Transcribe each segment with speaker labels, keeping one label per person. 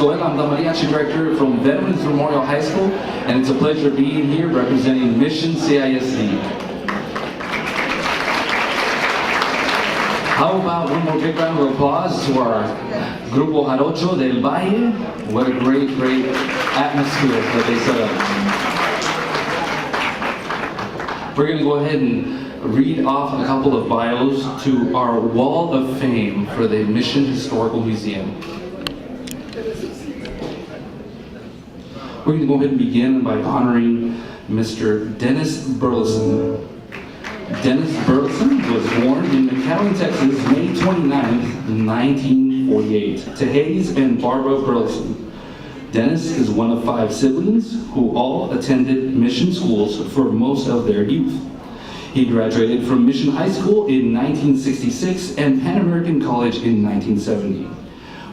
Speaker 1: Escoela. I'm the Mariachi Director from Veterans Memorial High School, and it's a pleasure being here representing Mission CISD. How about one more big round of applause to our Grupo Jarocho del Valle? What a great atmosphere that they set up. We're going to go ahead and read off a couple of bios to our Wall of Fame for the Mission Historical Museum. We're going to go ahead and begin by honoring Mr. Dennis Burleson. Dennis Burleson was born in McAllen, Texas, May 29, 1948, to Hayes and Barbara Burleson. Dennis is one of 5 siblings who all attended mission schools for most of their youth. He graduated from Mission High School in 1966 and Pan American College in 1970.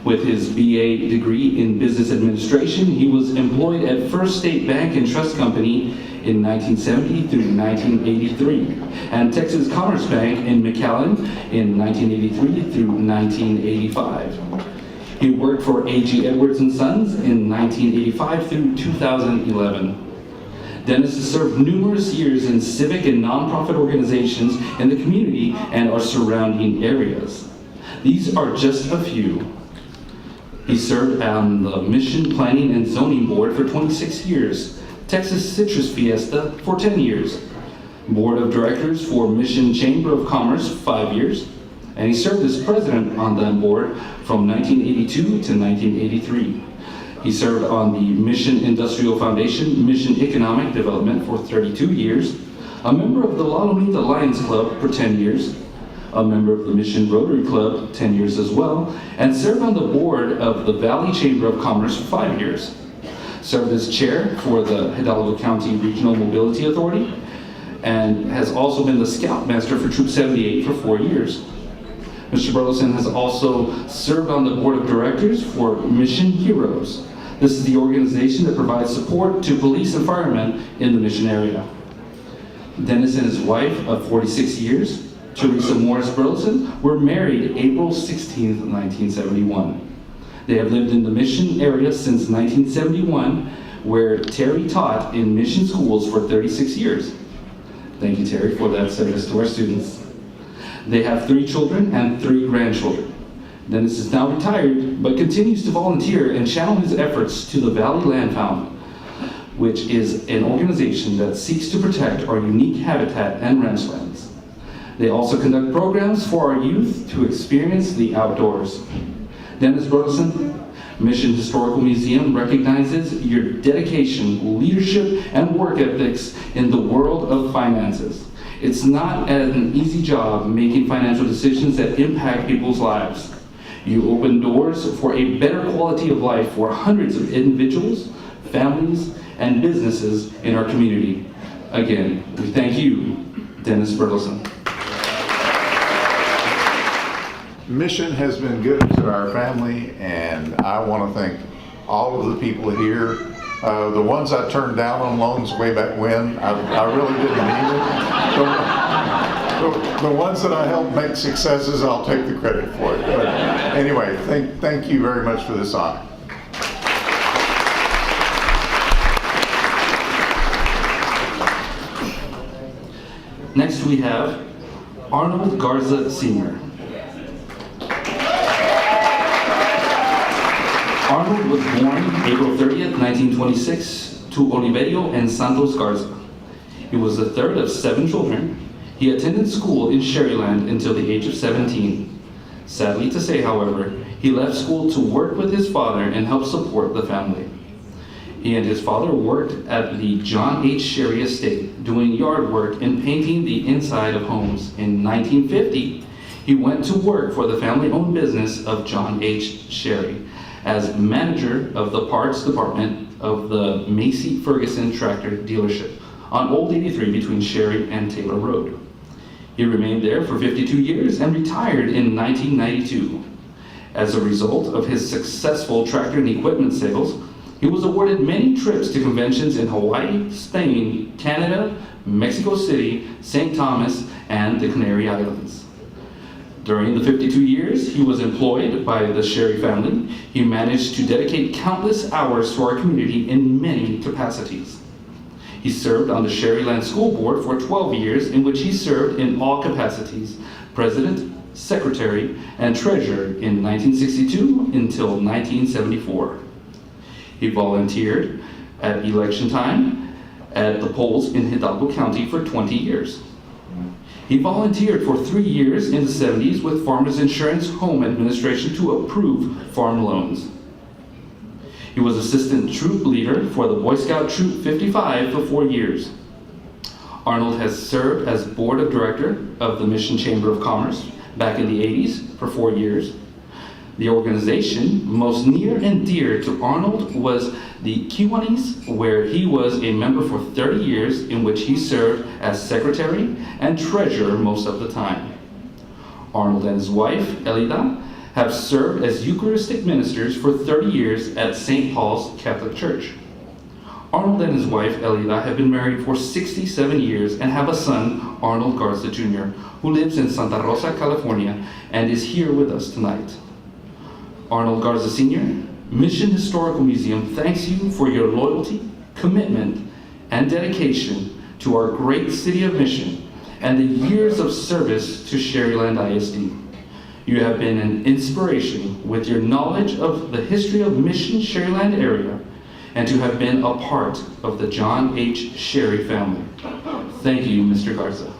Speaker 1: With his BA degree in Business Administration, he was employed at First State Bank and Trust Company in 1970 through 1983, and Texas Commerce Bank in McAllen in 1983 through 1985. He worked for A.G. Edwards & Sons in 1985 through 2011. Dennis has served numerous years in civic and nonprofit organizations in the community and our surrounding areas. These are just a few. He served on the Mission Planning and Zoning Board for 26 years, Texas Citrus Fiesta for 10 years, Board of Directors for Mission Chamber of Commerce 5 years, and he served as president on that board from 1982 to 1983. He served on the Mission Industrial Foundation Mission Economic Development for 32 years, a member of the La Lunita Lions Club for 10 years, a member of the Mission Rotary Club 10 years as well, and served on the board of the Valley Chamber of Commerce for 5 years. Served as chair for the Hidalgo County Regional Mobility Authority, and has also been the Scoutmaster for Troop 78 for 4 years. Mr. Burleson has also served on the board of directors for Mission Heroes. This is the organization that provides support to police and firemen in the mission area. Dennis and his wife of 46 years, Teresa Morris Burleson, were married April 16, 1971. They have lived in the mission area since 1971, where Terry taught in mission schools for 36 years. Thank you, Terry, for that service to our students. They have 3 children and 3 grandchildren. Dennis is now retired, but continues to volunteer and channel his efforts to the Valley Land Fund, which is an organization that seeks to protect our unique habitat and ranchlands. They also conduct programs for our youth to experience the outdoors. Dennis Burleson, Mission Historical Museum recognizes your dedication, leadership, and work ethics in the world of finances. It's not an easy job making financial decisions that impact people's lives. You open doors for a better quality of life for hundreds of individuals, families, and businesses in our community. Again, we thank you, Dennis Burleson.
Speaker 2: Mission has been good to our family, and I want to thank all of the people here. The ones I turned down on loans way back when, I really didn't need it. The ones that I helped make successes, I'll take the credit for it. But anyway, thank you very much for this honor.
Speaker 1: Next we have Arnold Garza Sr. Arnold was born April 30th, 1926 to Oliverio and Santos Garza. He was the third of 7 children. He attended school in Sherryland until the age of 17. Sadly to say, however, he left school to work with his father and help support the family. He and his father worked at the John H. Sherry Estate, doing yard work and painting the inside of homes. In 1950, he went to work for the family-owned business of John H. Sherry as manager of the parts department of the Macy Ferguson tractor dealership on Old 83 between Sherry and Taylor Road. He remained there for 52 years and retired in 1992. As a result of his successful tractor and equipment sales, he was awarded many trips to conventions in Hawaii, Spain, Canada, Mexico City, St. Thomas, and the Canary Islands. During the 52 years he was employed by the Sherry family, he managed to dedicate countless hours to our community in many capacities. He served on the Sherryland School Board for 12 years, in which he served in all capacities: president, secretary, and treasurer in 1962 until 1974. He volunteered at election time at the polls in Hidalgo County for 20 years. He volunteered for 3 years in the 70s with Farmers Insurance Home Administration to approve farm loans. He was assistant troop leader for the Boy Scout Troop 55 for 4 years. Arnold has served as board of director of the Mission Chamber of Commerce back in the 80s for 4 years. The organization most near and dear to Arnold was the Kiwanis, where he was a member for 30 years, in which he served as secretary and treasurer most of the time. Arnold and his wife, Elida, have served as Eucharistic ministers for 30 years at St. Paul's Catholic Church. Arnold and his wife, Elida, have been married for 67 years and have a son, Arnold Garza Jr., who lives in Santa Rosa, California, and is here with us tonight. Arnold Garza Sr., Mission Historical Museum thanks you for your loyalty, commitment, and dedication to our great city of Mission and the years of service to Sherryland ISD. You have been an inspiration with your knowledge of the history of Mission Sherryland area and to have been a part of the John H. Sherry family. Thank you, Mr. Garza.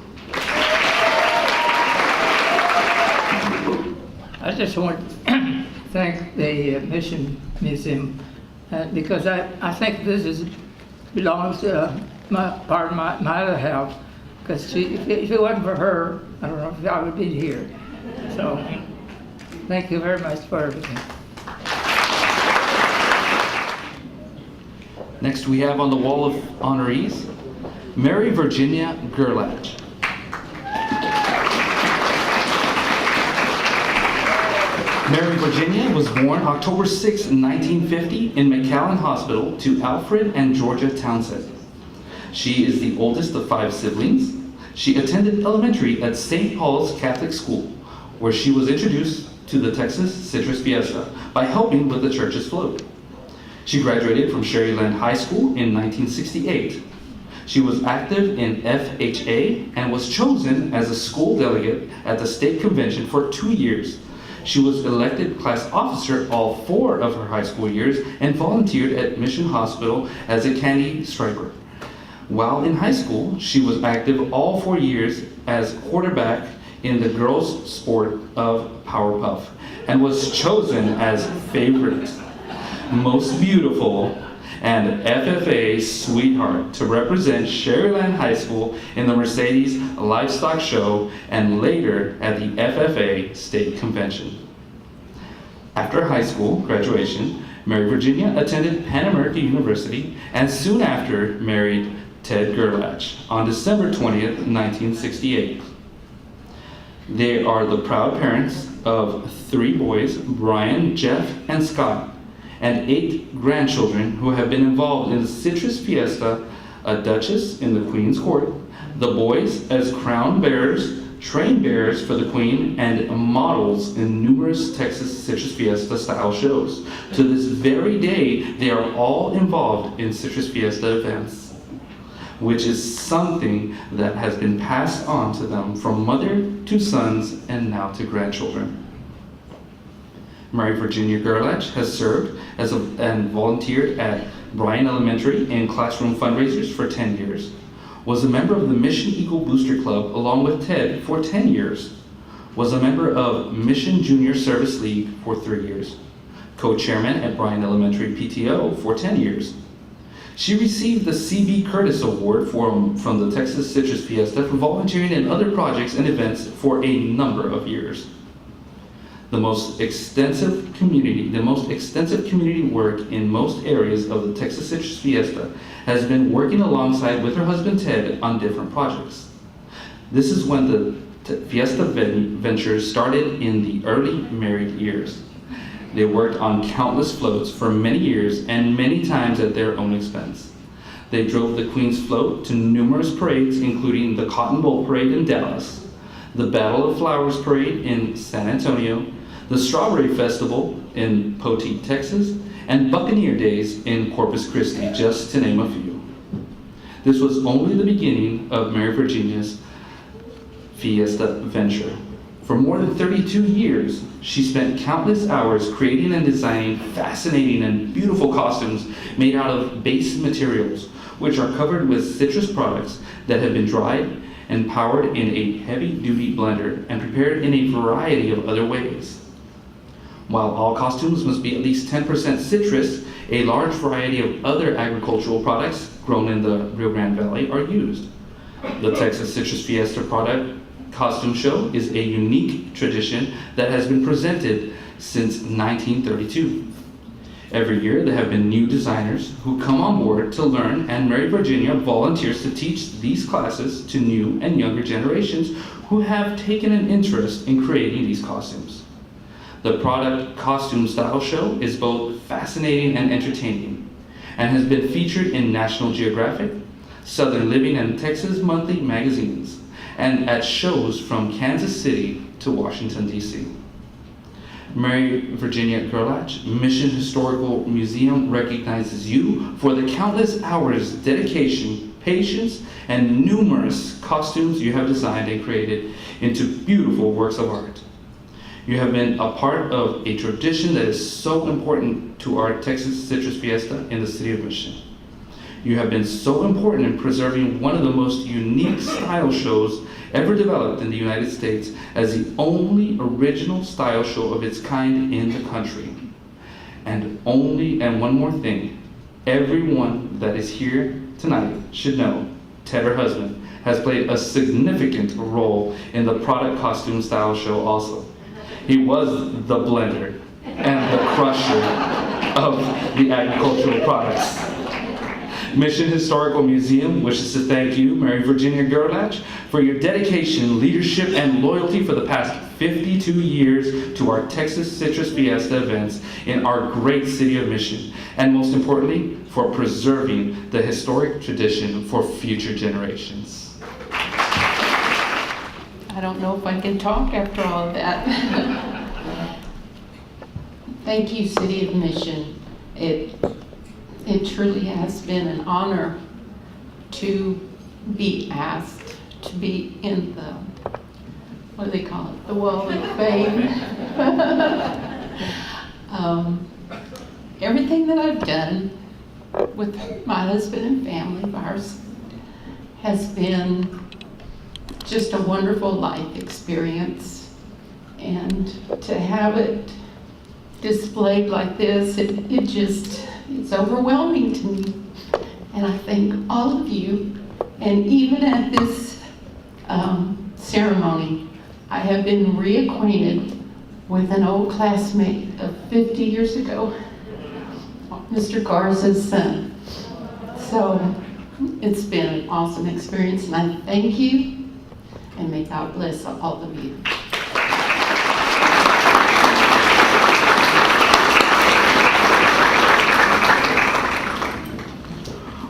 Speaker 3: I just want to thank the Mission Museum because I think this belongs to part of my other house, because if it wasn't for her, I don't know if I would be here. So thank you very much for everything.
Speaker 1: Next we have on the wall of honorees, Mary Virginia Gerlach. Mary Virginia was born October 6, 1950 in McAllen Hospital to Alfred and Georgia Townsend. She is the oldest of 5 siblings. She attended elementary at St. Paul's Catholic School, where she was introduced to the Texas Citrus Fiesta by helping with the church's float. She graduated from Sherryland High School in 1968. She was active in FHA and was chosen as a school delegate at the state convention for 2 years. She was elected class officer all 4 of her high school years and volunteered at Mission Hospital as a candy striper. While in high school, she was active all 4 years as quarterback in the girls' sport of Power Puff and was chosen as favorite, most beautiful, and FFA sweetheart to represent Sherryland High School in the Mercedes Livestock Show and later at the FFA State Convention. After high school graduation, Mary Virginia attended Pan American University and soon after married Ted Gerlach on December 20th, 1968. They are the proud parents of 3 boys, Brian, Jeff, and Scott, and 8 grandchildren who have been involved in the Citrus Fiesta, a duchess in the Queen's Court, the boys as crown bearers, train bearers for the Queen, and models in numerous Texas Citrus Fiesta style shows. To this very day, they are all involved in Citrus Fiesta events, which is something that has been passed on to them from mother to sons and now to grandchildren. Mary Virginia Gerlach has served and volunteered at Bryan Elementary in classroom fundraisers for 10 years, was a member of the Mission Eagle Booster Club along with Ted for 10 years, was a member of Mission Junior Service League for 3 years, co-chairman at Bryan Elementary PTO for 10 years. She received the C.B. Curtis Award from the Texas Citrus Fiesta for volunteering in other projects and events for a number of years. The most extensive community work in most areas of the Texas Citrus Fiesta has been working alongside with her husband Ted on different projects. This is when the Fiesta ventures started in the early married years. They worked on countless floats for many years and many times at their own expense. They drove the Queen's float to numerous parades, including the Cotton Bowl Parade in Dallas, the Battle of Flowers Parade in San Antonio, the Strawberry Festival in Poteet, Texas, and Buccaneer Days in Corpus Christi, just to name a few. This was only the beginning of Mary Virginia's Fiesta venture. For more than 32 years, she spent countless hours creating and designing fascinating and beautiful costumes made out of base materials, which are covered with citrus products that have been dried and powered in a heavy-duty blender and prepared in a variety of other ways. While all costumes must be at least 10% citrus, a large variety of other agricultural products grown in the Rio Grande Valley are used. The Texas Citrus Fiesta product costume show is a unique tradition that has been presented since 1932. Every year there have been new designers who come on board to learn, and Mary Virginia volunteers to teach these classes to new and younger generations who have taken an interest in creating these costumes. The product costume style show is both fascinating and entertaining, and has been featured in National Geographic, Southern Living, and Texas Monthly magazines, and at shows from Kansas City to Washington, D.C. Mary Virginia Gerlach Mission Historical Museum recognizes you for the countless hours, dedication, patience, and numerous costumes you have designed and created into beautiful works of art. You have been a part of a tradition that is so important to our Texas Citrus Fiesta in the city of Mission. You have been so important in preserving one of the most unique style shows ever developed in the United States as the only original style show of its kind in the country. And one more thing, everyone that is here tonight should know Ted, her husband, has played a significant role in the product costume style show also. He was the blender and the crusher of the agricultural products. Mission Historical Museum wishes to thank you, Mary Virginia Gerlach, for your dedication, leadership, and loyalty for the past 52 years to our Texas Citrus Fiesta events in our great city of Mission, and most importantly, for preserving the historic tradition for future generations.
Speaker 4: I don't know if I can talk after all of that. Thank you, City of Mission. It truly has been an honor to be asked to be in the, what do they call it, the Wall of Fame. Everything that I've done with my husband and family of ours has been just a wonderful life experience, and to have it displayed like this, it's overwhelming to me. And I thank all of you, and even at this ceremony, I have been reacquainted with an old classmate of 50 years ago, Mr. Garza's son. So it's been an awesome experience, and I thank you. And may God bless all of you.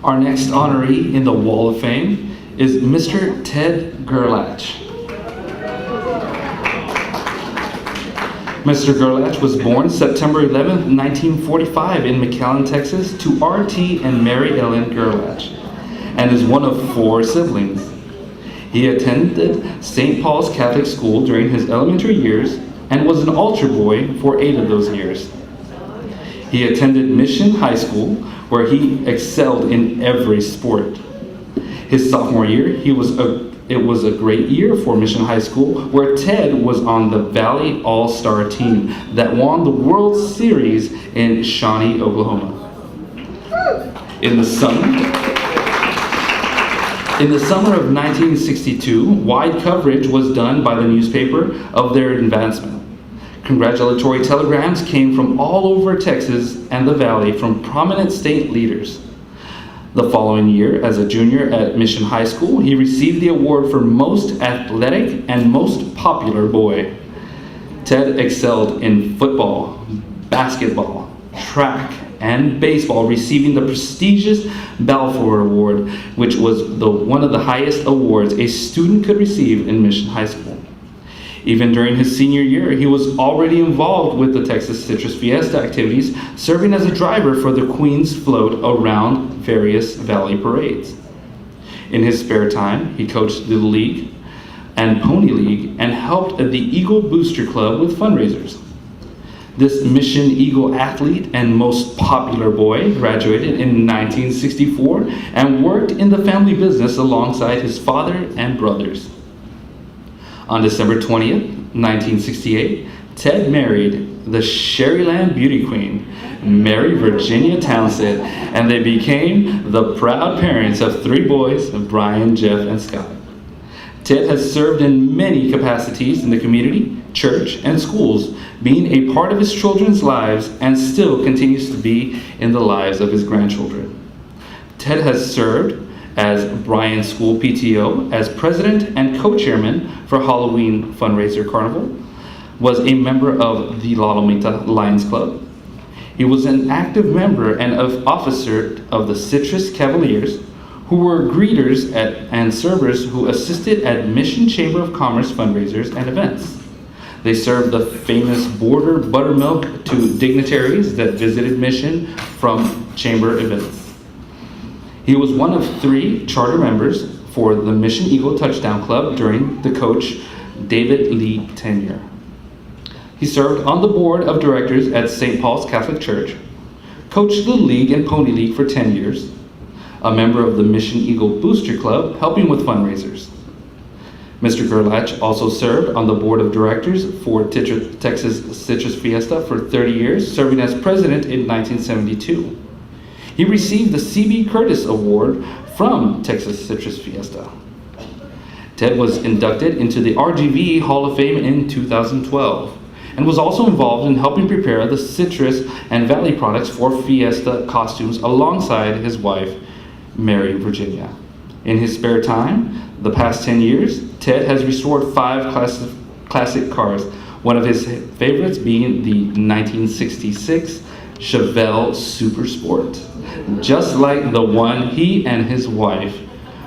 Speaker 1: Our next honoree in the Wall of Fame is Mr. Ted Gerlach. Mr. Gerlach was born September 11, 1945 in McAllen, Texas to R.T. and Mary Ellen Gerlach, and is one of 4 siblings. He attended St. Paul's Catholic School during his elementary years and was an altar boy for 8 of those years. He attended Mission High School, where he excelled in every sport. His sophomore year, it was a great year for Mission High School, where Ted was on the Valley All-Star team that won the World Series in Shawnee, Oklahoma. In the summer of 1962, wide coverage was done by the newspaper of their advancement. Congratulatory telegrams came from all over Texas and the Valley from prominent state leaders. The following year, as a junior at Mission High School, he received the award for Most Athletic and Most Popular Boy. Ted excelled in football, basketball, track, and baseball, receiving the prestigious Balfour Award, which was one of the highest awards a student could receive in Mission High School. Even during his senior year, he was already involved with the Texas Citrus Fiesta activities, serving as a driver for the Queen's float around various valley parades. In his spare time, he coached the League and Pony League and helped the Eagle Booster Club with fundraisers. This Mission Eagle athlete and most popular boy graduated in 1964 and worked in the family business alongside his father and brothers. On December 20th, 1968, Ted married the Sherryland beauty queen, Mary Virginia Townsend, and they became the proud parents of 3 boys, Brian, Jeff, and Scott. Ted has served in many capacities in the community, church, and schools, being a part of his children's lives and still continues to be in the lives of his grandchildren. Ted has served as Bryan School PTO, as president and co-chairman for Halloween Fundraiser Carnival, was a member of the La Lomita Lions Club. He was an active member and officer of the Citrus Cavaliers, who were greeters and servers who assisted at Mission Chamber of Commerce fundraisers and events. They served the famous border buttermilk to dignitaries that visited Mission from chamber events. He was one of 3 charter members for the Mission Eagle Touchdown Club during the coach David Lee tenure. He served on the board of directors at St. Paul's Catholic Church, coached the League and Pony League for 10 years, a member of the Mission Eagle Booster Club, helping with fundraisers. Mr. Gerlach also served on the board of directors for Texas Citrus Fiesta for 30 years, serving as president in 1972. He received the C.B. Curtis Award from Texas Citrus Fiesta. Ted was inducted into the RGV Hall of Fame in 2012 and was also involved in helping prepare the citrus and valley products for Fiesta costumes alongside his wife, Mary Virginia. In his spare time, the past 10 years, Ted has restored 5 classic cars, one of his favorites being the 1966 Chevelle Super Sport, just like the one he and his wife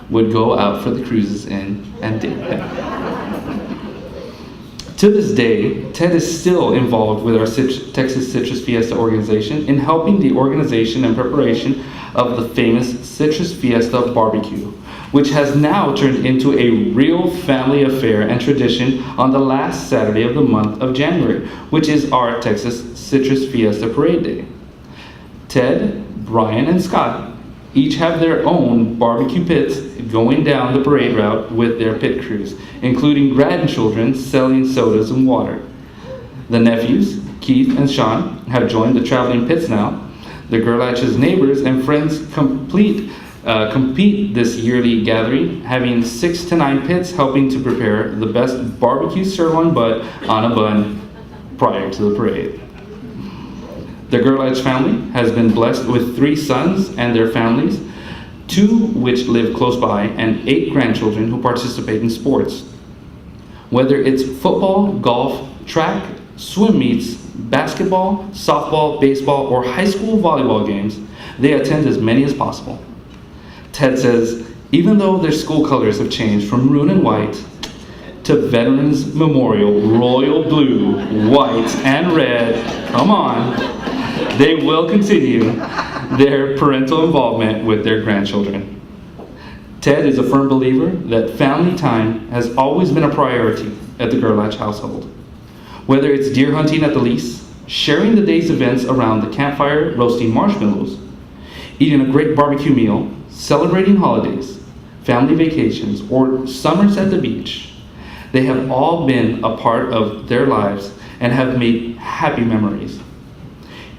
Speaker 1: would go out for the cruises in and did. To this day, Ted is still involved with our Texas Citrus Fiesta organization in helping the organization and preparation of the famous Citrus Fiesta barbecue, which has now turned into a real family affair and tradition on the last Saturday of the month of January, which is our Texas Citrus Fiesta Parade Day. Ted, Brian, and Scott each have their own barbecue pits going down the parade route with their pit crews, including grandchildren selling sodas and water. The nephews, Keith and Sean, have joined the traveling pits now. The Gerlach's neighbors and friends compete this yearly gathering, having 6 to 9 pits helping to prepare the best barbecue sirloin butt on a bun prior to the parade. The Gerlach family has been blessed with 3 sons and their families, 2 which live close by, and 8 grandchildren who participate in sports. Whether it's football, golf, track, swim meets, basketball, softball, baseball, or high school volleyball games, they attend as many as possible. Ted says, even though their school colors have changed from maroon and white to Veterans Memorial Royal Blue, White, and Red, come on, they will continue their parental involvement with their grandchildren. Ted is a firm believer that family time has always been a priority at the Gerlach household. Whether it's deer hunting at the lease, sharing the day's events around the campfire roasting marshmallows, eating a great barbecue meal, celebrating holidays, family vacations, or summers at the beach, they have all been a part of their lives and have made happy memories.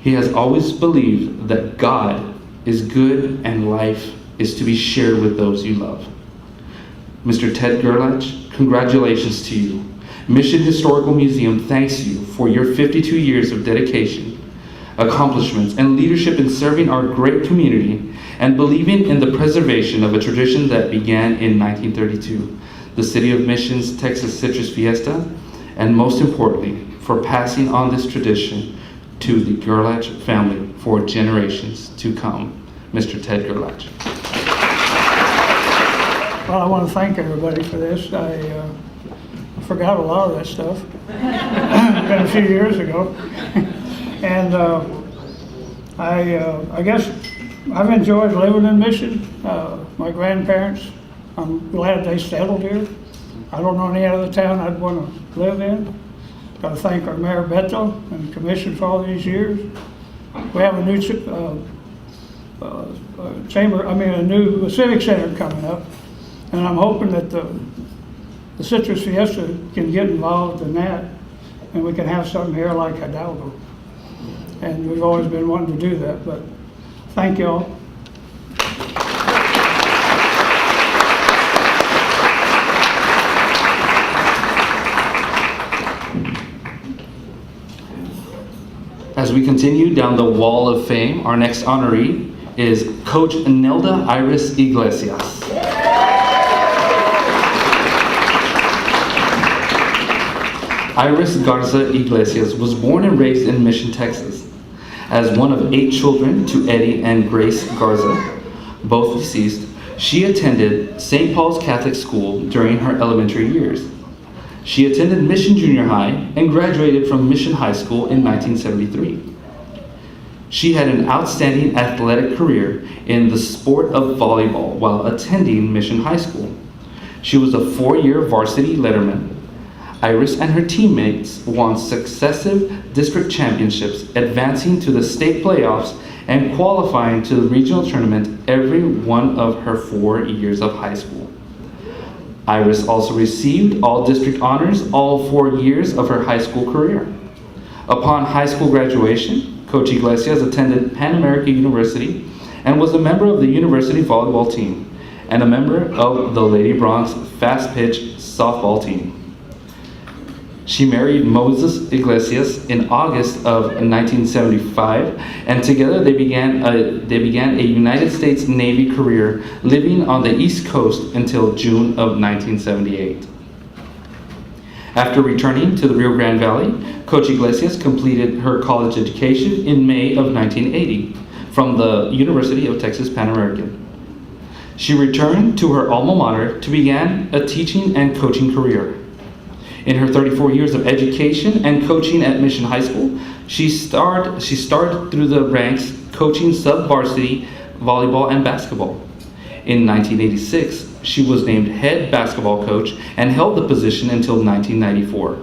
Speaker 1: He has always believed that God is good and life is to be shared with those you love. Mr. Ted Gerlach, congratulations to you. Mission Historical Museum thanks you for your 52 years of dedication, accomplishments, and leadership in serving our great community and believing in the preservation of a tradition that began in 1932, the City of Mission's Texas Citrus Fiesta, and most importantly, for passing on this tradition to the Gerlach family for generations to come. Mr. Ted Gerlach.
Speaker 5: Well, I want to thank everybody for this. forgot a lot of that stuff. Been a few years ago. And I guess I've enjoyed living in Mission. My grandparents, I'm glad they settled here. I don't know any other town I'd want to live in. Got to thank our Mayor Beto and the commission for all these years. We have a new a new civic center coming up, and I'm hoping that the Citrus Fiesta can get involved in that, and we can have something here like Hidalgo. And we've always been wanting to do that, but thank y'all.
Speaker 1: As we continue down the wall of fame, our next honoree is Coach Nelda Iris Iglesias. Iris Garza Iglesias was born and raised in Mission, Texas. As one of 8 children to Eddie and Grace Garza, both deceased, she attended St. Paul's Catholic School during her elementary years. She attended Mission Junior High and graduated from Mission High School in 1973. She had an outstanding athletic career in the sport of volleyball while attending Mission High School. She was a 4-year varsity letterman. Iris and her teammates won successive district championships, advancing to the state playoffs and qualifying to the regional tournament every one of her 4 years of high school. Iris also received all district honors all 4 years of her high school career. Upon high school graduation, Coach Iglesias attended Pan America University and was a member of the university volleyball team and a member of the Lady Bronx fast pitch softball team. She married Moses Iglesias in August of 1975, and together they began a United States Navy career, living on the East Coast until June of 1978. After returning to the Rio Grande Valley, Coach Iglesias completed her college education in May of 1980 from the University of Texas Pan American. She returned to her alma mater to begin a teaching and coaching career. In her 34 years of education and coaching at Mission High School, she started through the ranks coaching sub-varsity volleyball and basketball. In 1986, she was named head basketball coach and held the position until 1994.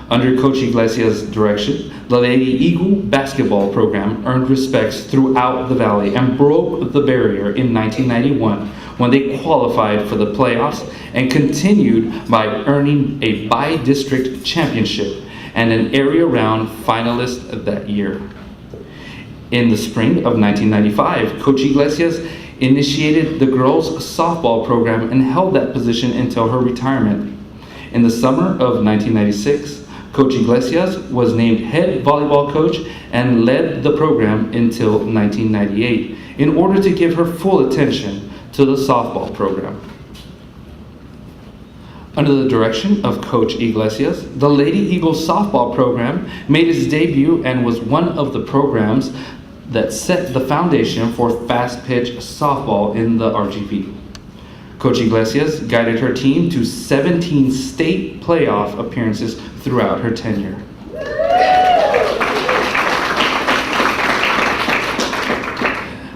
Speaker 1: Under Coach Iglesias' direction, the Lady Eagle basketball program earned respects throughout the Valley and broke the barrier in 1991 when they qualified for the playoffs and continued by earning a bi-district championship and an area round finalist that year. In the spring of 1995, Coach Iglesias initiated the girls' softball program and held that position until her retirement. In the summer of 1996, Coach Iglesias was named head volleyball coach and led the program until 1998 in order to give her full attention to the softball program. Under the direction of Coach Iglesias, the Lady Eagles softball program made its debut and was one of the programs that set the foundation for fast-pitch softball in the RGV. Coach Iglesias guided her team to 17 state playoff appearances throughout her tenure.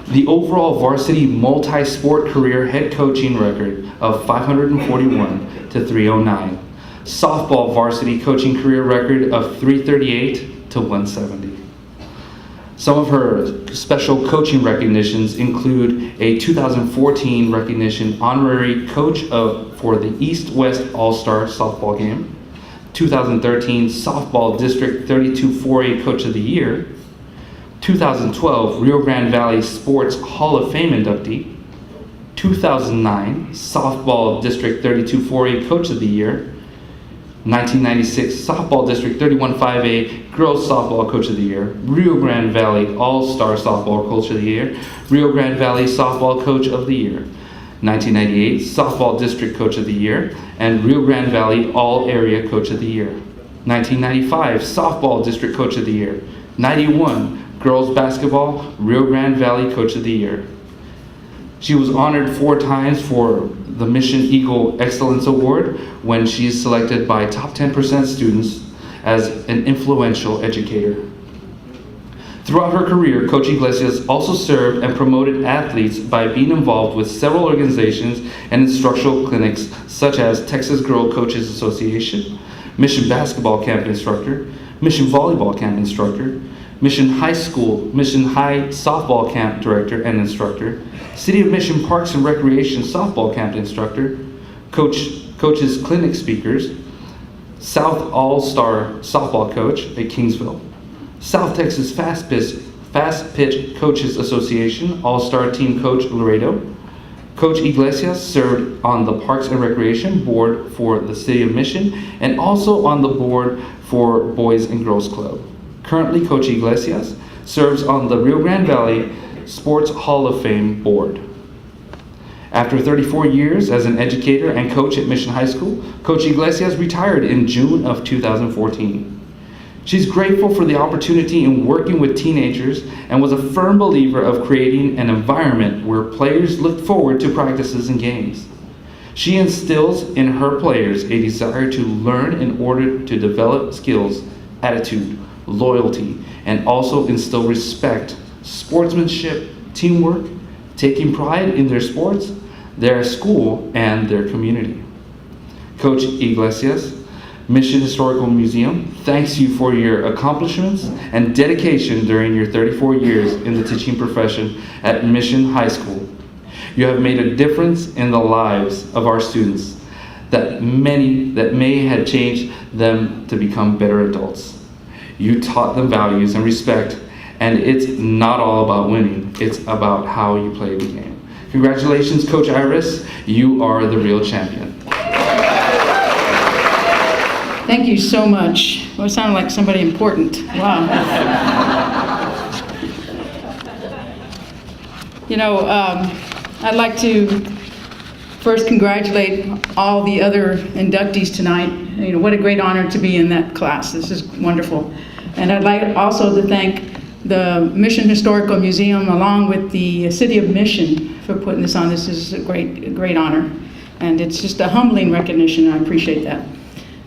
Speaker 1: The overall varsity multi-sport career head coaching record of 541 to 309. Softball varsity coaching career record of 338 to 170. Some of her special coaching recognitions include a 2014 recognition honorary coach for the East-West All-Star softball game, 2013 Softball District 32-4A Coach of the Year, 2012 Rio Grande Valley Sports Hall of Fame inductee, 2009 Softball District 32-4A Coach of the Year, 1996 Softball District 31-5A Girls Softball Coach of the Year, Rio Grande Valley All-Star Softball Coach of the Year, Rio Grande Valley Softball Coach of the Year, 1998 Softball District Coach of the Year, and Rio Grande Valley All-Area Coach of the Year, 1995 Softball District Coach of the Year, 91 Girls Basketball Rio Grande Valley Coach of the Year, She was honored 4 times for the Mission Eagle Excellence Award when she is selected by top 10% students as an influential educator. Throughout her career, Coach Iglesias also served and promoted athletes by being involved with several organizations and instructional clinics such as Texas Girl Coaches Association, Mission Basketball Camp Instructor, Mission Volleyball Camp Instructor, Mission High Softball Camp Director and Instructor, City of Mission Parks and Recreation Softball Camp Instructor, Coaches Clinic Speakers, South All-Star Softball Coach at Kingsville, South Texas Fast Pitch Coaches Association All-Star Team Coach Laredo. Coach Iglesias served on the Parks and Recreation Board for the City of Mission and also on the board for Boys and Girls Club. Currently, Coach Iglesias serves on the Rio Grande Valley Sports Hall of Fame Board. After 34 years as an educator and coach at Mission High School, Coach Iglesias retired in June of 2014. She's grateful for the opportunity in working with teenagers and was a firm believer of creating an environment where players look forward to practices and games. She instills in her players a desire to learn in order to develop skills, attitude, loyalty, and also instill respect, sportsmanship, teamwork, taking pride in their sports, their school, and their community. Coach Iglesias, Mission Historical Museum thanks you for your accomplishments and dedication during your 34 years in the teaching profession at Mission High School. You have made a difference in the lives of our students that may have changed them to become better adults. You taught them values and respect, and it's not all about winning, it's about how you play the game. Congratulations, Coach Iris, you are the real champion.
Speaker 6: Thank you so much. Well, it sounded like somebody important. Wow. You know, I'd like to first congratulate all the other inductees tonight. You know, what a great honor to be in that class. This is wonderful. And I'd like also to thank the Mission Historical Museum along with the City of Mission for putting this on. This is a great honor. And it's just a humbling recognition. I appreciate that.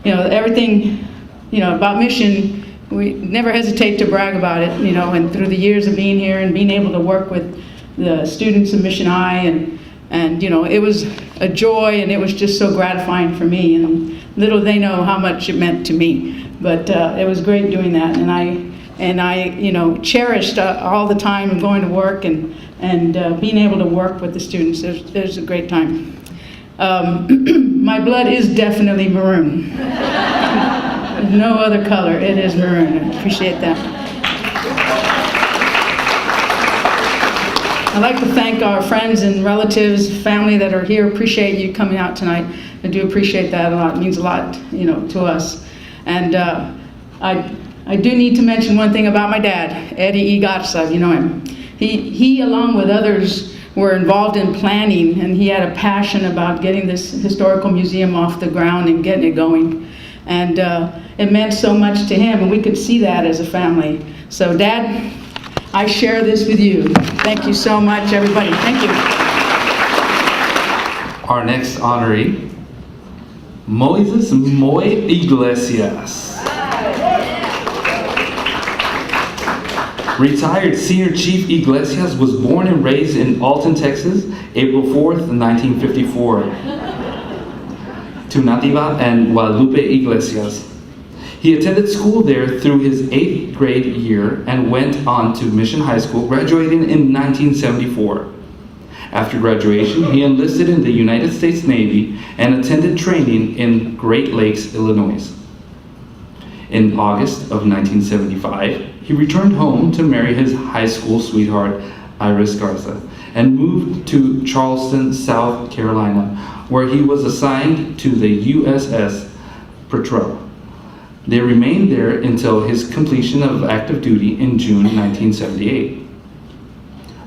Speaker 6: You know, everything, you know, about Mission, we never hesitate to brag about it, you know, and through the years of being here and being able to work with the students of Mission High, and you know, it was a joy and it was just so gratifying for me, and little they know how much it meant to me. But it was great doing that, and I you know, cherished all the time of going to work and being able to work with the students. It was a great time. My blood is definitely maroon. No other color, it is maroon. I appreciate that. I'd like to thank our friends and relatives, family that are here. Appreciate you coming out tonight. I do appreciate that a lot. It means a lot, you know, to us. And I do need to mention one thing about my dad, Eddie E. Garza. You know him. He along with others were involved in planning, and he had a passion about getting this historical museum off the ground and getting it going. And it meant so much to him, and we could see that as a family. So Dad, I share this with you. Thank you so much, everybody. Thank you.
Speaker 1: Our next honoree, Moises Moy Iglesias. Retired Senior Chief Iglesias was born and raised in Alton, Texas, April 4th, 1954, to Nativa and Guadalupe Iglesias. He attended school there through his 8th grade year and went on to Mission High School, graduating in 1974. After graduation, he enlisted in the United States Navy and attended training in Great Lakes, Illinois. In August of 1975, he returned home to marry his high school sweetheart, Iris Garza, and moved to Charleston, South Carolina, where he was assigned to the USS Petrel. They remained there until his completion of active duty in June 1978.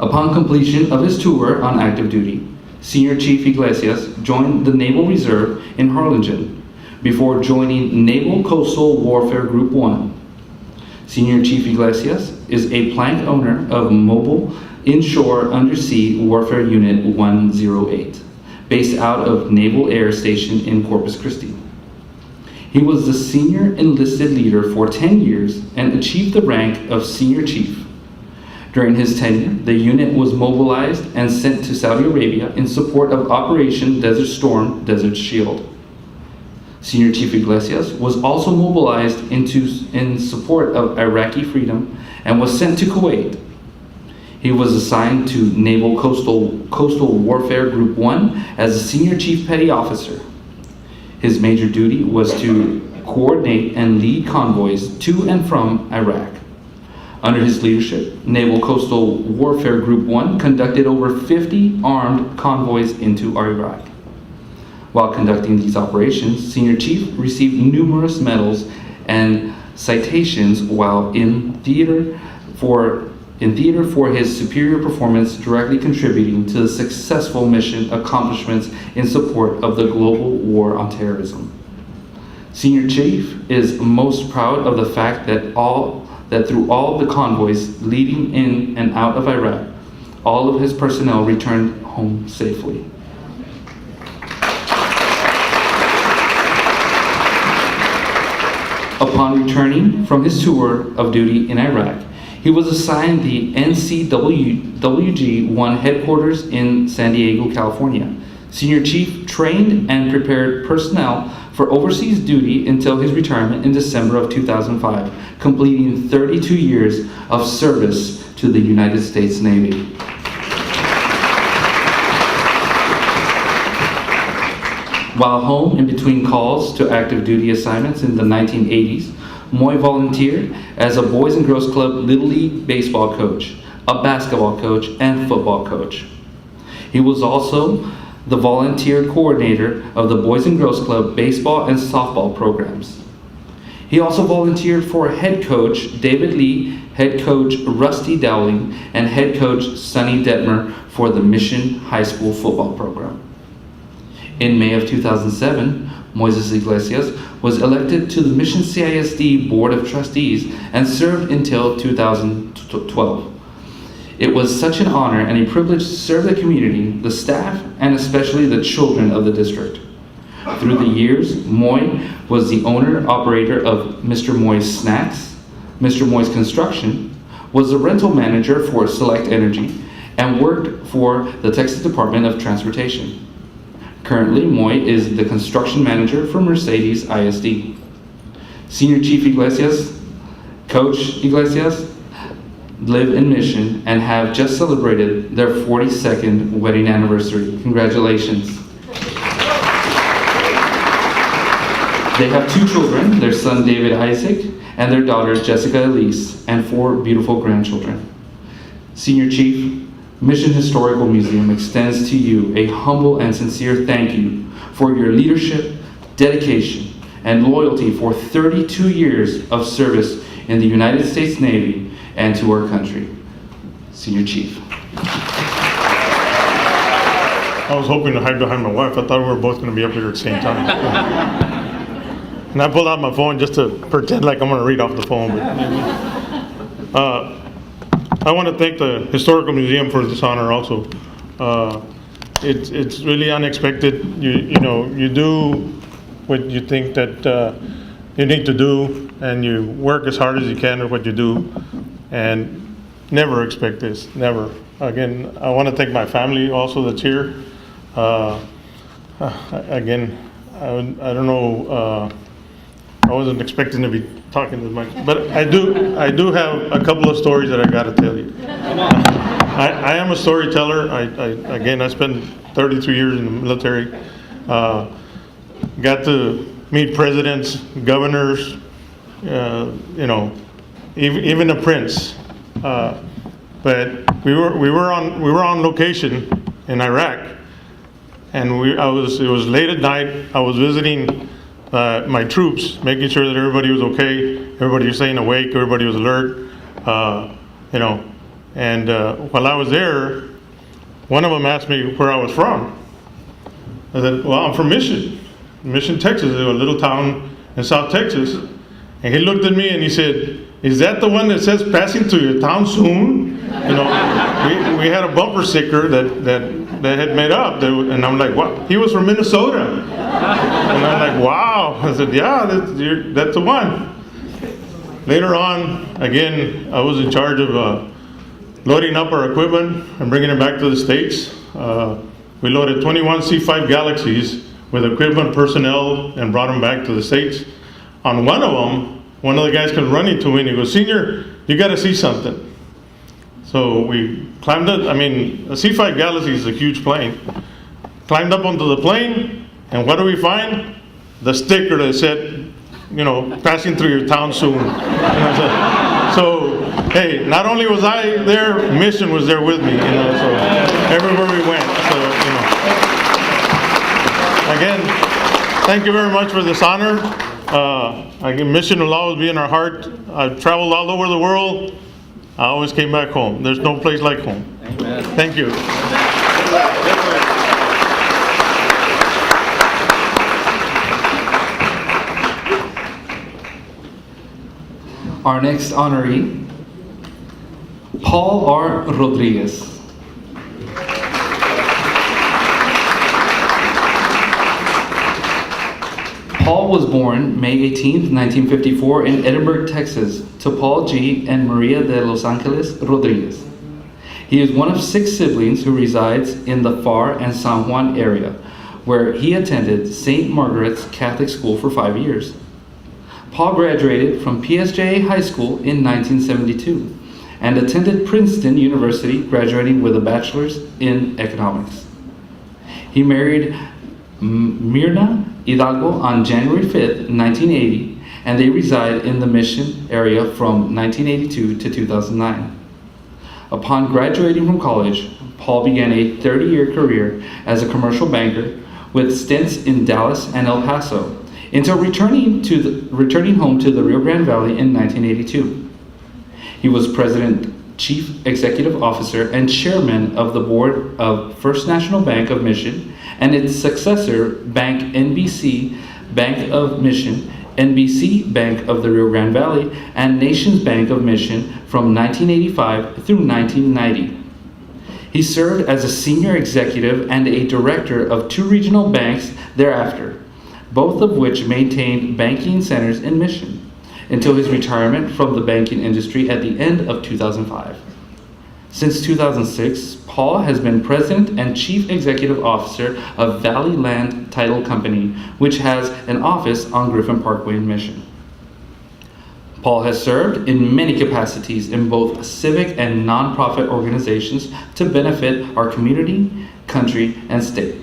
Speaker 1: Upon completion of his tour on active duty, Senior Chief Iglesias joined the Naval Reserve in Harlingen before joining Naval Coastal Warfare Group 1. Senior Chief Iglesias is a plank owner of mobile Inshore Undersea Warfare Unit 108, based out of Naval Air Station in Corpus Christi. He was the senior enlisted leader for 10 years and achieved the rank of Senior Chief. During his tenure, the unit was mobilized and sent to Saudi Arabia in support of Operation Desert Storm, Desert Shield. Senior Chief Iglesias was also mobilized in support of Iraqi freedom and was sent to Kuwait. He was assigned to Naval Coastal Warfare Group 1 as a Senior Chief Petty Officer. His major duty was to coordinate and lead convoys to and from Iraq. Under his leadership, Naval Coastal Warfare Group 1 conducted over 50 armed convoys into Iraq. While conducting these operations, Senior Chief received numerous medals and citations while in theater for his superior performance, directly contributing to the successful mission accomplishments in support of the global war on terrorism. Senior Chief is most proud of the fact that through all the convoys leading in and out of Iraq, all of his personnel returned home safely. Upon returning from his tour of duty in Iraq, he was assigned the NCWG-1 headquarters in San Diego, California. Senior Chief trained and prepared personnel for overseas duty until his retirement in December of 2005, completing 32 years of service to the United States Navy. While home in between calls to active duty assignments in the 1980s, Moy volunteered as a Boys and Girls Club Little League baseball coach, a basketball coach, and football coach. He was also the volunteer coordinator of the Boys and Girls Club baseball and softball programs. He also volunteered for head coach David Lee, head coach Rusty Dowling, and head coach Sonny Detmer for the Mission High School football program. In May of 2007, Moises Iglesias was elected to the Mission CISD Board of Trustees and served until 2012. It was such an honor and a privilege to serve the community, the staff, and especially the children of the district. Through the years, Moy was the owner-operator of Mr. Moy's Snacks, Mr. Moy's Construction, was the rental manager for Select Energy, and worked for the Texas Department of Transportation. Currently, Moy is the construction manager for Mercedes ISD. Senior Chief Iglesias, Coach Iglesias, live in Mission and have just celebrated their 42nd wedding anniversary. Congratulations. They have 2 children, their son David Isaac and their daughter Jessica Elise, and 4 beautiful grandchildren. Senior Chief, Mission Historical Museum extends to you a humble and sincere thank you for your leadership, dedication, and loyalty for 32 years of service in the United States Navy and to our country. Senior Chief.
Speaker 7: I was hoping to hide behind my wife. I thought we were both going to be up here at the same time. And I pulled out my phone just to pretend like I'm going to read off the phone. But, I want to thank the Historical Museum for this honor also. It's really unexpected. You do what you think that you need to do, and you work as hard as you can at what you do, and never expect this, never. Again, I want to thank my family also that's here. Again, I don't know, I wasn't expecting to be talking this much, but I do have a couple of stories that I got to tell you. I am a storyteller. I spent 33 years in the military. Got to meet presidents, governors, even a prince. But we were on location in Iraq, and it was late at night. I was visiting my troops, making sure that everybody was okay, everybody was staying awake, everybody was alert, And while I was there, one of them asked me where I was from. I said, well, I'm from Mission, Texas, a little town in South Texas. And he looked at me and he said, is that the one that says passing through your town soon? we had a bumper sticker that had made up, and I'm like, what? He was from Minnesota. And I'm like, wow. I said, yeah, that's the one. Later on, again, I was in charge of loading up our equipment and bringing it back to the States. We loaded 21 C5 Galaxies with equipment, personnel, and brought them back to the States. On one of them, one of the guys comes running to me and he goes, "Senior, you got to see something." So we climbed up. I mean, a C5 Galaxy is a huge plane. Climbed up onto the plane, and what do we find? The sticker that said, passing through your town soon. So, hey, not only was I there, Mission was there with me, so everywhere we went. So, again, thank you very much for this honor. Again, Mission will always be in our heart. I've traveled all over the world. I always came back home. There's no place like home. Amen. Thank you.
Speaker 1: Our next honoree, Paul R. Rodriguez. Paul was born May 18, 1954 in Edinburgh, Texas, to Paul G. and Maria de Los Angeles Rodriguez. He is one of 6 siblings who resides in the Far and San Juan area, where he attended St. Margaret's Catholic School for 5 years. Paul graduated from PSJA High School in 1972 and attended Princeton University, graduating with a bachelor's in economics. He married Mirna Hidalgo on January 5th, 1980, and they reside in the Mission area from 1982 to 2009. Upon graduating from college, Paul began a 30-year career as a commercial banker with stints in Dallas and El Paso, until returning home to the Rio Grande Valley in 1982. He was President, Chief Executive Officer, and Chairman of the Board of First National Bank of Mission and its successor, Bank NBC, Bank of Mission, NBC Bank of the Rio Grande Valley, and Nations Bank of Mission from 1985 through 1990. He served as a senior executive and a director of 2 regional banks thereafter, both of which maintained banking centers in Mission, until his retirement from the banking industry at the end of 2005. Since 2006, Paul has been President and Chief Executive Officer of Valley Land Title Company, which has an office on Griffin Parkway in Mission. Paul has served in many capacities in both civic and nonprofit organizations to benefit our community, country, and state.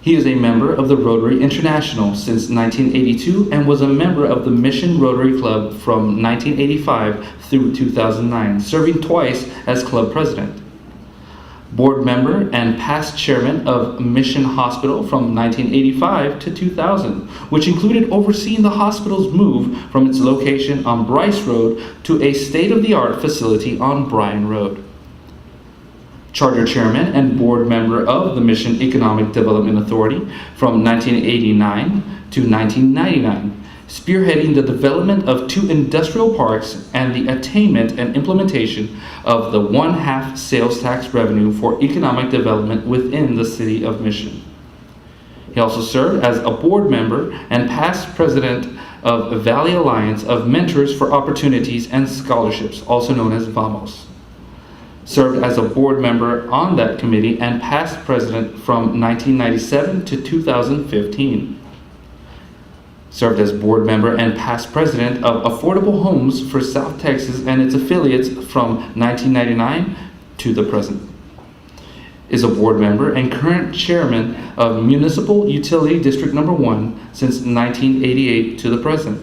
Speaker 1: He is a member of the Rotary International since 1982 and was a member of the Mission Rotary Club from 1985 through 2009, serving twice as club president. Board member and past chairman of Mission Hospital from 1985 to 2000, which included overseeing the hospital's move from its location on Bryce Road to a state-of-the-art facility on Bryan Road. Charter chairman and board member of the Mission Economic Development Authority from 1989 to 1999, spearheading the development of 2 industrial parks and the attainment and implementation of the 1/2 sales tax revenue for economic development within the city of Mission. He also served as a board member and past president of Valley Alliance of Mentors for Opportunities and Scholarships, also known as VAMOS. Served as a board member on that committee and past president from 1997 to 2015. Served as board member and past president of Affordable Homes for South Texas and its affiliates from 1999 to the present. Is a board member and current chairman of Municipal Utility District Number 1 since 1988 to the present.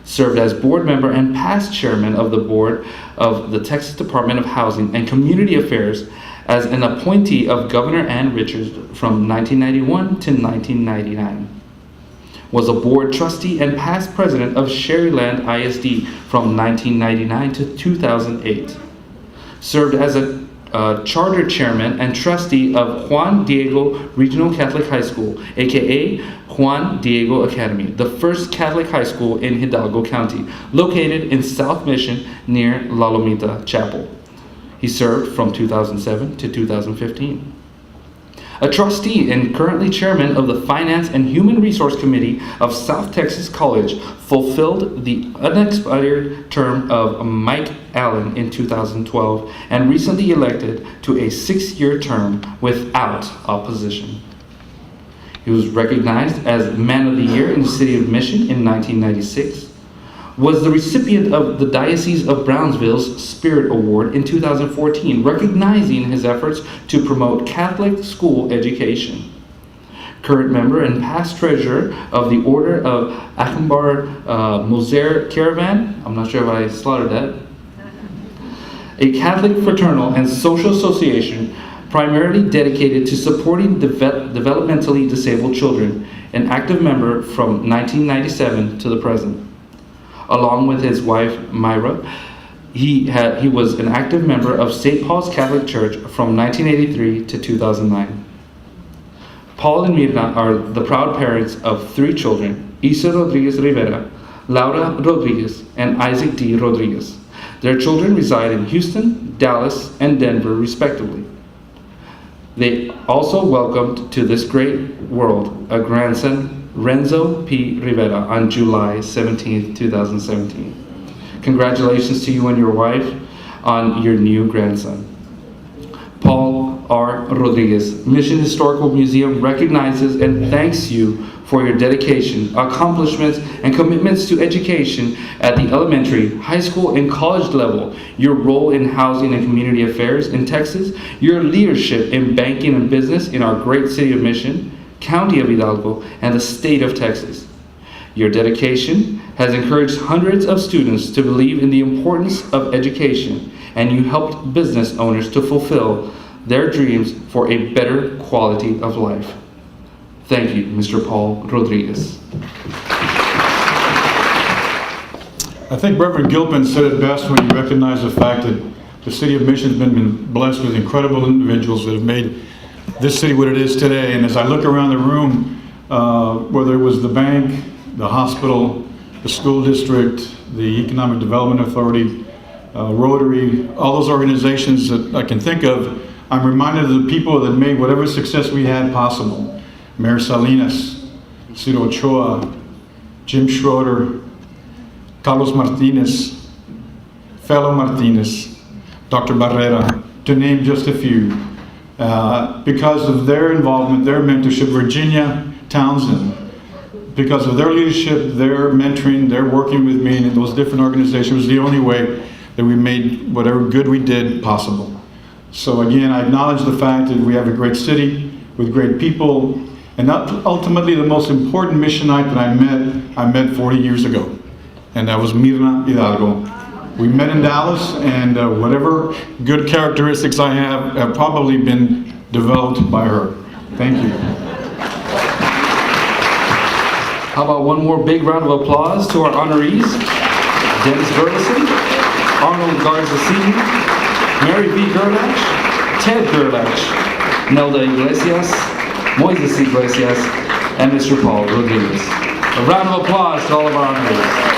Speaker 1: Served as board member and past chairman of the board of the Texas Department of Housing and Community Affairs as an appointee of Governor Ann Richards from 1991 to 1999. Was a board trustee and past president of Sherryland ISD from 1999 to 2008. Served as a charter chairman and trustee of Juan Diego Regional Catholic High School, aka Juan Diego Academy, the first Catholic high school in Hidalgo County, located in South Mission near La Lomita Chapel. He served from 2007 to 2015. A trustee and currently chairman of the Finance and Human Resource Committee of South Texas College, fulfilled the unexpired term of Mike Allen in 2012 and recently elected to a 6-year term without opposition. He was recognized as Man of the Year in the City of Mission in 1996, was the recipient of the Diocese of Brownsville's Spirit Award in 2014, recognizing his efforts to promote Catholic school education. Current member and past treasurer of the Order of Achambar Moser Caravan, I'm not sure if I slaughtered that, a Catholic fraternal and social association primarily dedicated to supporting developmentally disabled children, an active member from 1997 to the present. Along with his wife, Myra, he was an active member of St. Paul's Catholic Church from 1983 to 2009. Paul and Mirna are the proud parents of 3 children, Isa Rodriguez Rivera, Laura Rodriguez, and Isaac D. Rodriguez. Their children reside in Houston, Dallas, and Denver, respectively. They also welcomed to this great world a grandson, Renzo P. Rivera, on July 17, 2017. Congratulations to you and your wife on your new grandson. Paul R. Rodriguez, Mission Historical Museum recognizes and thanks you for your dedication, accomplishments, and commitments to education at the elementary, high school, and college level, your role in housing and community affairs in Texas, your leadership in banking and business in our great city of Mission, County of Hidalgo, and the state of Texas. Your dedication has encouraged hundreds of students to believe in the importance of education, and you helped business owners to fulfill their dreams for a better quality of life. Thank you, Mr. Paul Rodriguez.
Speaker 8: I think Reverend Gilpin said it best when he recognized the fact that the city of Mission has been blessed with incredible individuals that have made this city what it is today. And as I look around the room, whether it was the bank, the hospital, the school district, the Economic Development Authority, Rotary, all those organizations that I can think of, I'm reminded of the people that made whatever success we had possible. Mayor Salinas, Ciro Ochoa, Jim Schroeder, Carlos Martinez, Fellow Martinez, Dr. Barrera, to name just a few. Because of their involvement, their mentorship, Virginia Townsend, because of their leadership, their mentoring, their working with me in those different organizations was the only way that we made whatever good we did possible. So again, I acknowledge the fact that we have a great city with great people, and ultimately the most important missionite that I met 40 years ago, and that was Mirna Hidalgo. We met in Dallas, and whatever good characteristics I have probably been developed by her. Thank you.
Speaker 1: How about one more big round of applause to our honorees? Dennis Burleson, Arnold Garza Sr., Mary B. Gerlach, Ted Gerlach, Nelda Iglesias, Moises Iglesias, and Mr. Paul Rodriguez. A round of applause to all of our honorees.